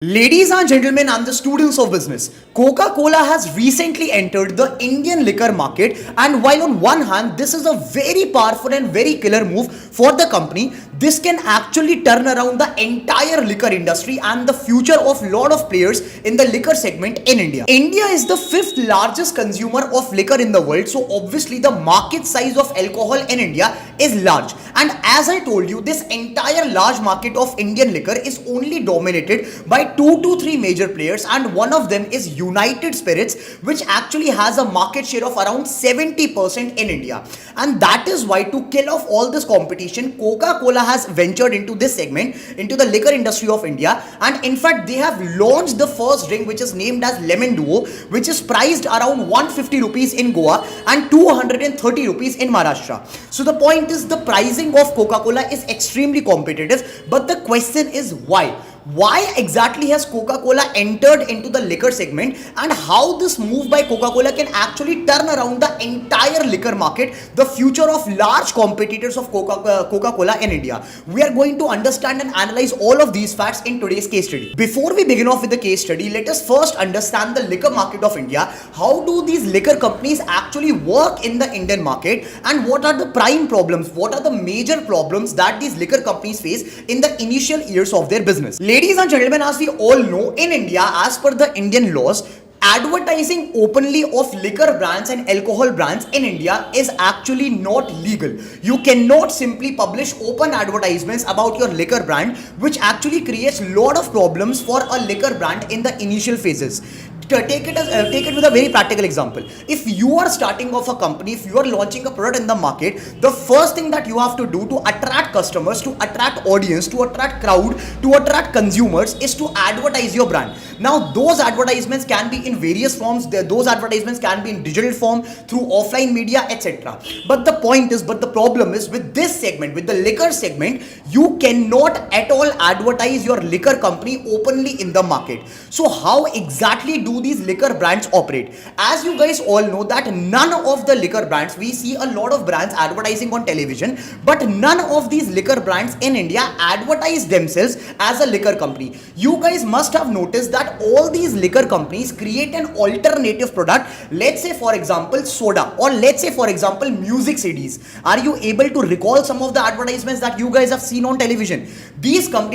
Ladies and gentlemen, and the students of business, Coca-Cola has recently entered the Indian liquor market, and while on one hand, this is a very powerful and very killer move for the company, this can actually turn around the entire liquor industry and the future of lot of players in the liquor segment in India. India is the fifth largest consumer of liquor in the world, so obviously the market size of alcohol in India is large. And as I told you, this entire large market of Indian liquor is only dominated by 2 to 3 major players, and one of them is United Spirits, which actually has a market share of around 70% in India. And that is why, to kill off all this competition, Coca-Cola has ventured into this segment, into the liquor industry of India. And in fact, they have launched the first drink, which is named as Lemon Duo, which is priced around 150 rupees in Goa and 230 rupees in Maharashtra. So the point is, the pricing of Coca-Cola is extremely competitive, but the question is why? Why exactly has Coca-Cola entered into the liquor segment, and how this move by Coca-Cola can actually turn around the entire liquor market, the future of large competitors of Coca-Cola in India? We are going to understand and analyze all of these facts in today's case study. Before we begin off with the case study, let us first understand the liquor market of India. How do these liquor companies actually work in the Indian market, and what are the prime problems? What are the major problems that these liquor companies face in the initial years of their business? Ladies and gentlemen, as we all know, in India, as per the Indian laws, advertising openly of liquor brands and alcohol brands in India is actually not legal. You cannot simply publish open advertisements about your liquor brand, which actually creates a lot of problems for a liquor brand in the initial phases. Take it with a very practical example. If you are starting off a company, if you are launching a product in the market, the first thing that you have to do to attract customers, to attract audience, to attract crowd, to attract consumers is to advertise your brand. Now those advertisements can be in various forms. Those advertisements can be in digital form, through offline media, etc. But the problem is, with this segment, with the liquor segment, you cannot at all advertise your liquor company openly in the market. So how exactly do these liquor brands operate? As you guys all know, that none of the liquor brands, we see a lot of brands advertising on television, but none of these liquor brands in India advertise themselves as a liquor company. You guys must have noticed that all these liquor companies create an alternative product. Let's say for example soda, or let's say for example music CDs. Are you able to recall some of the advertisements that you guys have seen on television?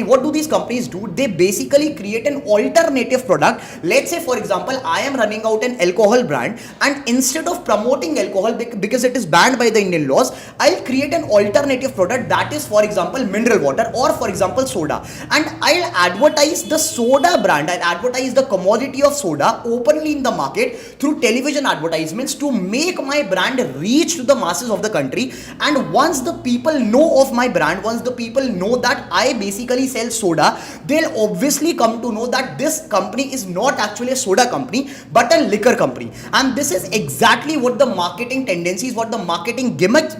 What do these companies do? They basically create an alternative product. Let's say for example, I am running out an alcohol brand, and instead of promoting alcohol because it is banned by the Indian laws, I'll create an alternative product, that is for example mineral water, or for example soda, and I'll advertise the soda brand, I'll advertise the commodity of soda openly in the market through television advertisements to make my brand reach to the masses of the country. And once the people know of my brand, once the people know that I basically sell soda, they'll obviously come to know that this company is not actually a soda company but a liquor company. And this is exactly what the marketing tendencies, what the marketing gimmicks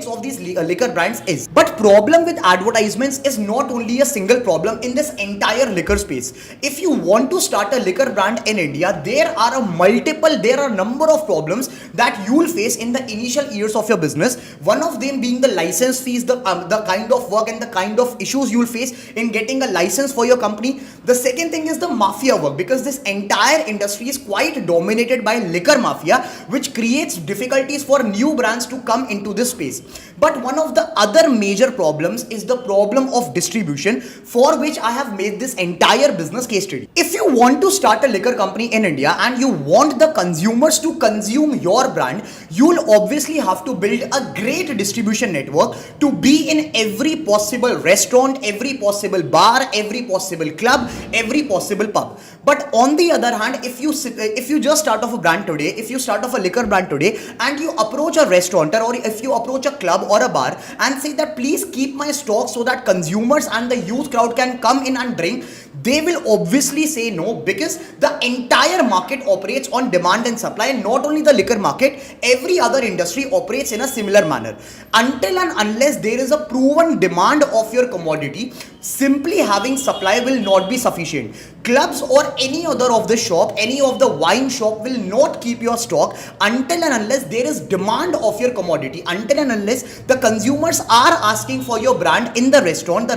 of these liquor brands is. But problem with advertisements is not only a single problem in this entire liquor space. If you want to start a liquor brand in India, there are a number of problems that you will face in the initial years of your business. One of them being the license fees, the kind of work and the kind of issues you will face in getting a license for your company. The second thing is the mafia work, because this entire industry is quite dominated by liquor mafia, which creates difficulties for new brands to come into this space. But one of the other major problems is the problem of distribution, for which I have made this entire business case study. If you want to start a liquor company in India and you want the consumers to consume your brand, you'll obviously have to build a great distribution network to be in every possible restaurant, every possible bar, every possible club, every possible pub. But on the other hand, if you just start off a brand today, if you start off a liquor brand today, and you approach a restaurateur, or if you approach a club or a bar and say that please keep my stock so that consumers and the youth crowd can come in and drink, they will obviously say no, because the entire market operates on demand and supply. And not only the liquor market, every other industry operates in a similar manner. Until and unless there is a proven demand of your commodity, simply having supply will not be sufficient. Clubs or any other of the shop, any of the wine shop will not keep your stock until and unless there is demand of your commodity. Until and unless the consumers are asking for your brand in the restaurant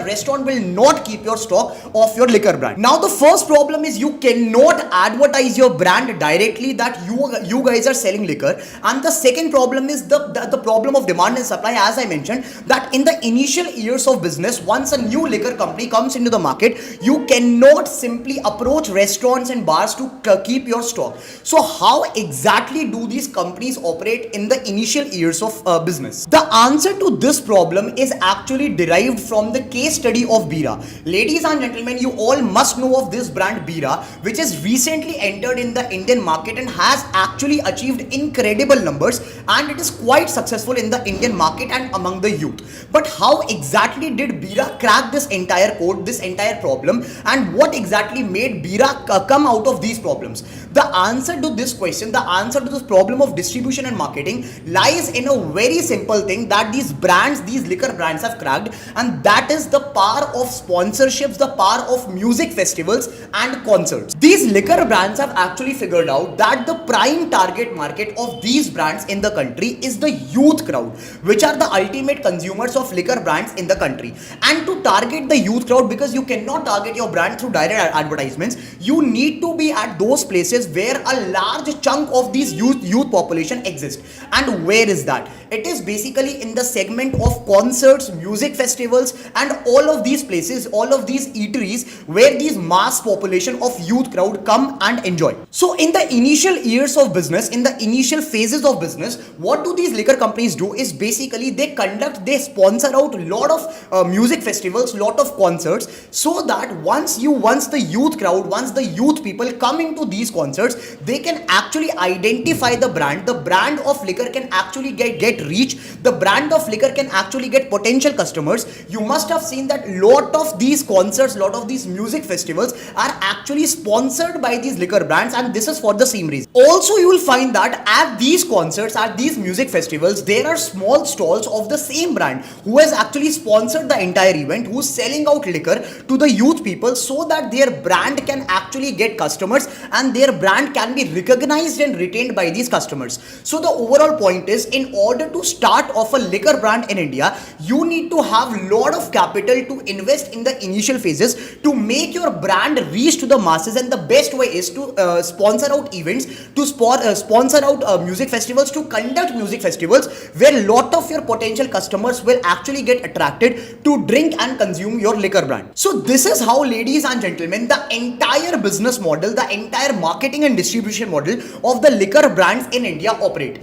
will not keep your stock of your liquor liquor brand. Now the first problem is you cannot advertise your brand directly that you guys are selling liquor, and the second problem is the problem of demand and supply. As I mentioned, that in the initial years of business, once a new liquor company comes into the market, you cannot simply approach restaurants and bars to keep your stock. So how exactly do these companies operate in the initial years of business? The answer to this problem is actually derived from the case study of Bira. Ladies and gentlemen, you all must know of this brand Bira, which has recently entered in the Indian market and has actually achieved incredible numbers, and it is quite successful in the Indian market and among the youth. But how exactly did Bira crack this entire code, this entire problem, and what exactly made Bira come out of these problems? The answer to this question, the answer to this problem of distribution and marketing lies in a very simple thing that these brands, these liquor brands have cracked, and that is the power of sponsorships, the power of music festivals and concerts. These liquor brands have actually figured out that the prime target market of these brands in the country is the youth crowd, which are the ultimate consumers of liquor brands in the country. And to target the youth crowd, because you cannot target your brand through direct advertisements, you need to be at those places where a large chunk of these youth population exists. And where is that? It is basically in the segment of concerts, music festivals, and all of these places, all of these eateries where these mass population of youth crowd come and enjoy. So in the initial years of business, in the initial phases of business, what do these liquor companies do is basically they sponsor out a lot of music festivals, lot of concerts, so that once the youth crowd, once the youth people come into these concerts, they can actually identify the brand of liquor can actually get reach, the brand of liquor can actually get potential customers. You must have seen that lot of these concerts, lot of these music festivals are actually sponsored by these liquor brands, and this is for the same reason. Also, you will find that at these concerts, at these music festivals, there are small stalls of the same brand who has actually sponsored the entire event, who is selling out liquor to the youth people so that their brand can actually get customers and their brand can be recognized and retained by these customers. So the overall point is, in order to start off a liquor brand in India, you need to have lot of capital to invest in the initial phases to make your brand reach to the masses, and the best way is to sponsor out events, to sponsor out music festivals, to conduct music festivals where lot of your potential customers will actually get attracted to drink and consume your liquor brand. So this is how, ladies and gentlemen, the entire business model, the entire marketing and distribution model of the liquor brands in India operate.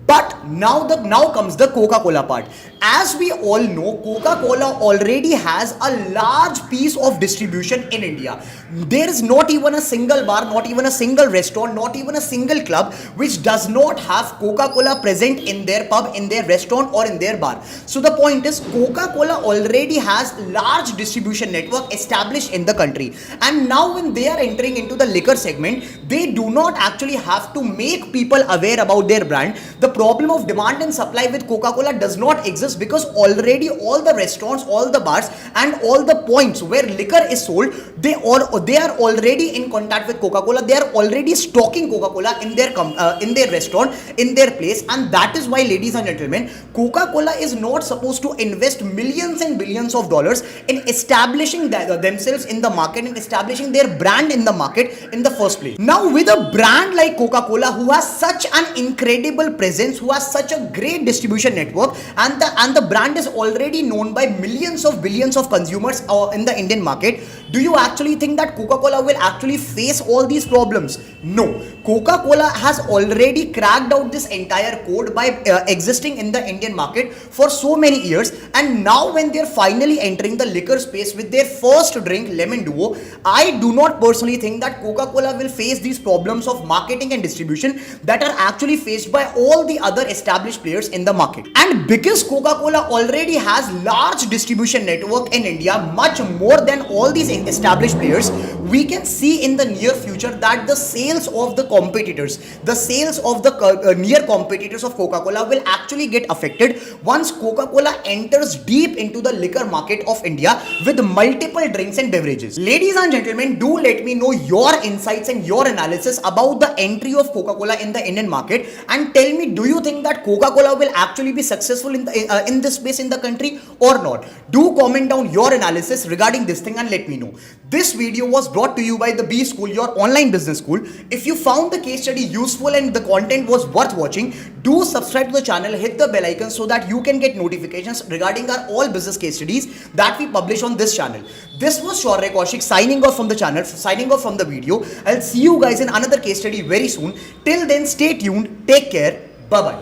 But now comes the Coca-Cola part. As we all know, Coca-Cola already has a large piece of distribution in India. There is not even a single bar, not even a single restaurant, not even a single club which does not have Coca-Cola present in their pub, in their restaurant or in their bar. So the point is, Coca-Cola already has large distribution network established in the country. And now when they are entering into the liquor segment, they do not actually have to make people aware about their brand. The problem of demand and supply with Coca-Cola does not exist, because already all the restaurants, all the bars and all the points where liquor is sold, they are already in contact with Coca-Cola. They are already stocking Coca-Cola in their restaurant, in their place. And that is why, ladies and gentlemen, Coca-Cola is not supposed to invest millions and billions of dollars in establishing themselves in the market and establishing their brand in the market in the first place. Now with a brand like Coca-Cola, who has such an incredible presence, who has such a great distribution network, and the brand is already known by millions of billions of consumers in the Indian market, do you actually think that Coca-Cola will actually face all these problems? No. Coca-Cola has already cracked out this entire code by existing in the Indian market for so many years, and now when they're finally entering the liquor space with their first drink, Lemon Duo, I do not personally think that Coca-Cola will face these problems of marketing and distribution that are actually faced by all the other established players in the market. And because Coca-Cola already has large distribution network in India, much more than all these established players, we can see in the near future that the sales of the competitors, the sales of the near competitors of Coca-Cola will actually get affected once Coca-Cola enters deep into the liquor market of India with multiple drinks and beverages. Ladies and gentlemen, do let me know your insights and your analysis about the entry of Coca-Cola in the Indian market, and tell me, do do you think that Coca-Cola will actually be successful in this space in the country or not? Do comment down your analysis regarding this thing and let me know. This video was brought to you by the B School, your online business school. If you found the case study useful and the content was worth watching, do subscribe to the channel, hit the bell icon so that you can get notifications regarding our all business case studies that we publish on this channel. This was Shaurya Kaushik signing off from the channel, signing off from the video. I'll see you guys in another case study very soon. Till then, stay tuned, take care, bye bye.